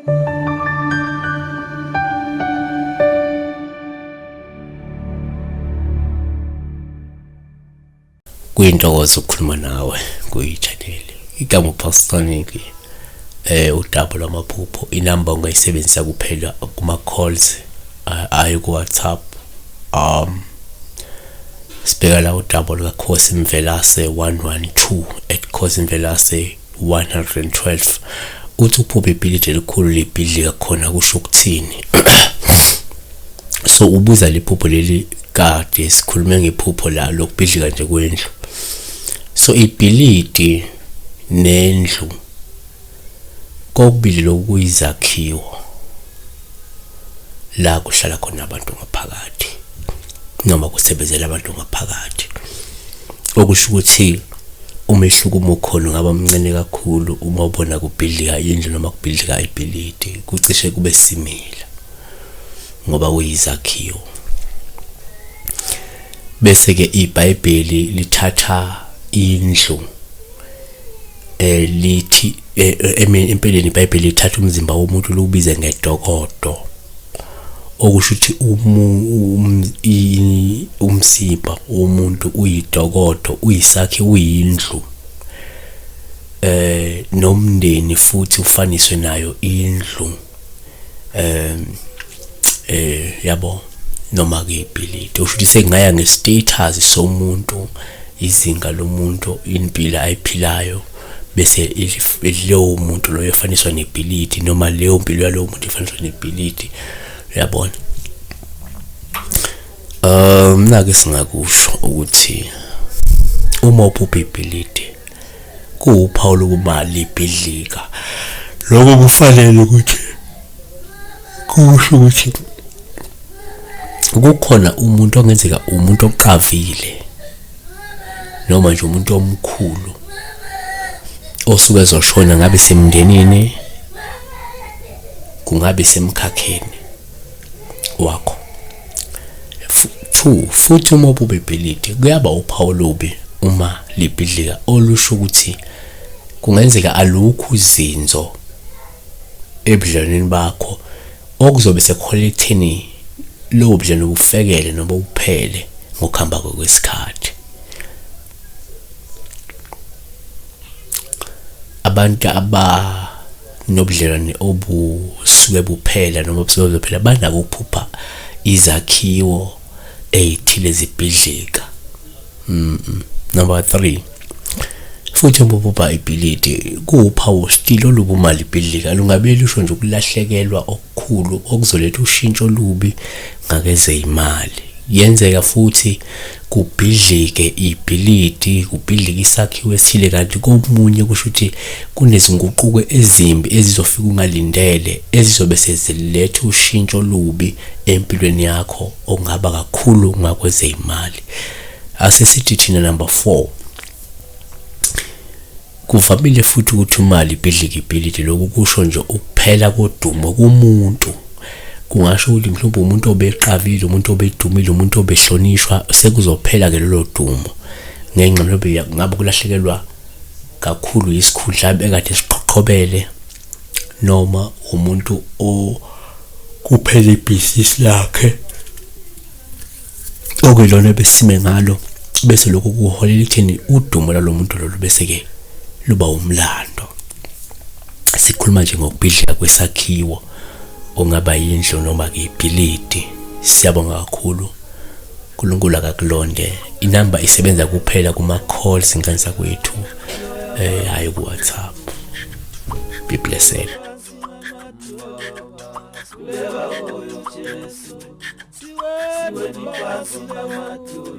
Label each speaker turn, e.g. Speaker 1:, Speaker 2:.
Speaker 1: Kuyintokozo ukukhuluma nawe kuyi-channel. Igama uPastonik, udaba lwamaphupho. Inamba ungayisebenzisa kuphela kuma-calls, ayi ku-WhatsApp. Sibheka la udaba lukaKhosi Mvelase 112 @Khosi Mvelase 112. Uthi uphupha ibhilidi elikhulu libhidlika khona kusho ukuthini? So ubuza liphupho leli kade sikhulume ngephupho la lokubhidlika nje kwendlu. So ibhilidi nendlu kokubili lokuyizakhiwo la kuhlala khona abantu ngaphakathi noma kusebenzela abantu ngaphakathi, okusho ukuthi umehluko umukhona ngaba mncane kakhulu uma ubona kubhidlika indlu noma kubhidlika ibhilidi, kucishe kube simila ngoba kuyizakhiwo. Bese ke iBhayibheli lithatha indlu lithi empeleni iBhayibheli lithatha umzimba womuntu lubize ngedokodo, okusho ukuthi umsipha womuntu uyidokodo, uyisakhe, uyindlu. Nomndeni futhi ufaniswe nayo indlu, yabo, noma ke ibhilidi. Usho ukuthi sengaya ngestatus somuntu, izinga lomuntu, impilo ayiphilayo, bese leyo muntu loyo efaniswa nebhilidi noma leyo mpilo yalowo muntu efaniswa nebhilidi, uyabona. Nake singakusho ukuthi uma uphupha ibhilidi kuwuphawu lokuba libhidlika. Lokho kufanele ukuthi kusho ukuthi kukhona umuntu ongenzeka umuntu oqavile noma nje umuntu omkhulu osuke ezoshona, ngabe semndenini, kungabe semkhakheni wakho. Futhi uma uphupha ibhilidi kuyaba uphawu lobi uma libhidlika, olusho ukuthi kungenzeka alukho uzinzo ebudlelwaneni bakho okuzobe sekholela ekutheni lobo budlelwano bufekele noma buphele ngokuhamba kwesikhathi. Abantu abanobudlelwane obusuke buphela noma obusuke buzophela banako ukuphupha izakhiwo ezithile zibhidlika. Number 3, futhi uma uphupha ibhilidi kuwuphawu still olubuma libhidlika, lungabe lusho nje ukulahlekelwa okukhulu okuzoletha ushintsho olubi ngakeze imali. Yenzeka futhi kubhidlike ibhilidi, kubhidlike isakhiwo esithile, kanti komunye kusho ukuthi kunezinguquko ezimbi ezizofika ungalindele ezizobe seziletha ushintsho olubi empilweni yakho ongaba kakhulu ngakweze imali. Asesithi thina number 4, kuvamile futhi ukuthi imali ibhidlike ibhilidi. Lokhu kusho nje ukuphela kodumo kumuntu. Kungasho ukuthi mhlawumbe umuntu obeqavile, umuntu obedumile, umuntu obehlonishwa sekuzophela ke lelo dumo ngenxa mhlawumbe ngabe kulahlekelwa kakhulu isikhundla bekade siqhaqhobele, noma umuntu okuphela ibhizinisi lakhe okuyilona besime ngalo, bese lokho kuholela ekutheni udumo lalomuntu lolu bese ke luba umlando. Sikhuluma nje ngokubhidlika kwesakhiwo ongaba yindlu noma ke ibhilidi. Siyabonga kakhulu, uNkulunkulu akakulonde. Inamba isebenza kuphela kuma-calls nkansa kwethu, hayi ku-WhatsApp. Be blessed.
Speaker 2: Siweni phansi namathuba